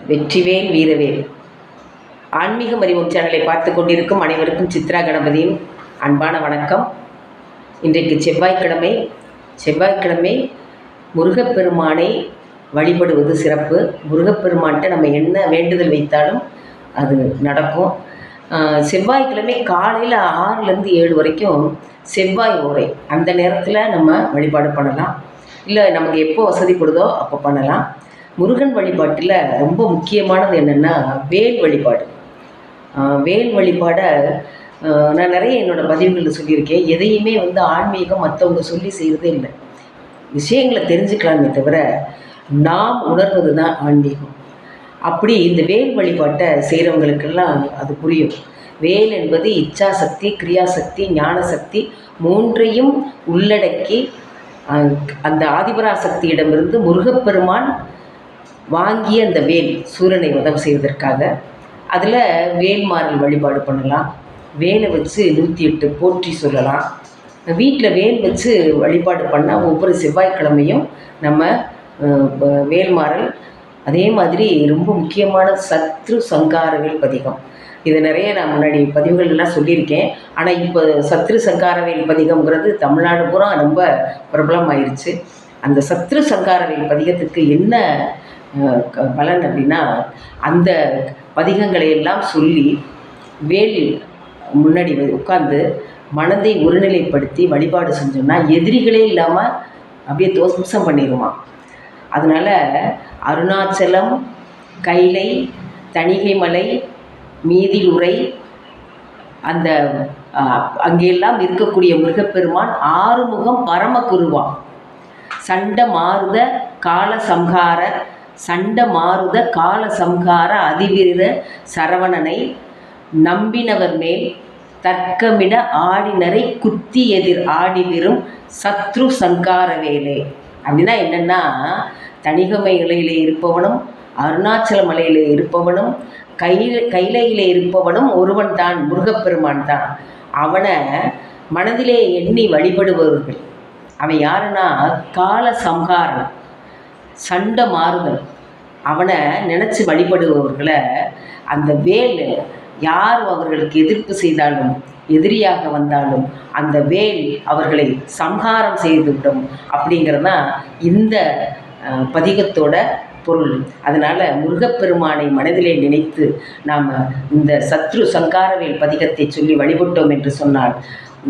வெற்றிவேல் வீரவேல். ஆன்மீகம் அறிவோம் சேனலை பார்த்து கொண்டிருக்கும் அனைவருக்கும் சித்ரா கணபதியின் அன்பான வணக்கம். இன்றைக்கு செவ்வாய்க்கிழமை முருகப்பெருமானை வழிபடுவது சிறப்பு. முருகப்பெருமான்கிட்ட நம்ம என்ன வேண்டுதல் வைத்தாலும் அது நடக்கும். செவ்வாய்க்கிழமை காலையில் 6லேருந்து 7 வரைக்கும் செவ்வாய் ஓரை, அந்த நேரத்தில் நம்ம வழிபாடு பண்ணலாம். இல்லை நமக்கு எப்போ வசதிப்படுதோ அப்போ பண்ணலாம். முருகன் வழிபாட்டில் ரொம்ப முக்கியமானது என்னென்னா வேல் வழிபாடு. வேல் வழிபாடை நான் நிறைய என்னோடய பதிவுகளில் சொல்லியிருக்கேன். எதையுமே ஆன்மீகம் மற்றவங்க சொல்லி செய்கிறதே இல்லை. விஷயங்களை தெரிஞ்சுக்கலாமே தவிர நாம் உணர்வது தான் ஆன்மீகம். அப்படி இந்த வேல் வழிபாட்டை செய்கிறவங்களுக்கெல்லாம் அது புரியும். வேல் என்பது இச்சாசக்தி, கிரியாசக்தி, ஞானசக்தி மூன்றையும் உள்ளடக்கி அந்த ஆதிபராசக்தியிடமிருந்து முருகப்பெருமான் வாங்கிய அந்த வேல் சூரனை வதம் செய்வதற்காக. அதில் வேல்மாறல் வழிபாடு பண்ணலாம். வேலை வச்சு 108 போற்றி சொல்லலாம். வீட்டில் வேல் வச்சு வழிபாடு பண்ணால் ஒவ்வொரு செவ்வாய்க்கிழமையும் நம்ம வேல்மாறல். அதே மாதிரி ரொம்ப முக்கியமான சத்ரு சங்காரவேல் பதிகம். இதை நிறைய நான் முன்னாடி பதிவுகள்லாம் சொல்லியிருக்கேன். ஆனால் இப்போ சத்ரு சங்காரவேல் பதிகம்ங்கிறது தமிழ்நாடு பூரா ரொம்ப பிரபலமாயிருச்சு. அந்த சத்ரு சங்காரவேல் பதிகத்துக்கு என்ன பலன் அப்படின்னா, அந்த பதிகங்களை எல்லாம் சொல்லி வேல் முன்னாடி உட்கார்ந்து மனதை ஒருநிலைப்படுத்தி வழிபாடு செஞ்சோம்னா எதிரிகளே இல்லாமல் அப்படியே தோசம் பண்ணிடுமா. அதனால் அருணாச்சலம், கைலை, தணிகைமலை, மீதிலுறை, அந்த அங்கெல்லாம் இருக்கக்கூடிய முருகப்பெருமான் ஆறுமுகம் பரமகுருவான். சண்ட மாருத கால சம்ஹார அதிவீர சரவணனை நம்பினவர் மேல் தர்க்கமிட ஆடினரை குத்தி எதிர் ஆடிவிரும் சத்ரு சங்காரவேலே. அப்படின்னா என்னென்னா, தணிகமலையிலே இருப்பவனும் அருணாச்சல மலையிலே இருப்பவனும் கைலையிலே இருப்பவனும் ஒருவன் தான், முருகப்பெருமான் தான். அவனை மனதிலே எண்ணி வழிபடுபவர்கள். அவன் யாருன்னா கால சம்ஹாரன், சண்ட மாறுதல். அவனை நினச்சி வழிபடுபவர்களை அந்த வேல் யார் அவர்களுக்கு எதிர்ப்பு செய்தாலும், எதிரியாக வந்தாலும் அந்த வேல் அவர்களை சம்ஹாரம் செய்துவிடும். அப்படிங்கிறது தான் இந்த பதிகத்தோட பொருள். அதனால் முருகப்பெருமானை மனதிலே நினைத்து நாம் இந்த சத்ரு சங்காரவேல் பதிகத்தை சொல்லி வழிபட்டோம் என்று சொன்னால்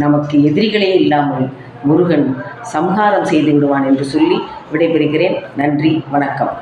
நமக்கு எதிரிகளே இல்லாமல் முருகன் சம்ஹாரம் செய்து விடுவான் என்று சொல்லி விடைபெறுகிறேன். நன்றி, வணக்கம்.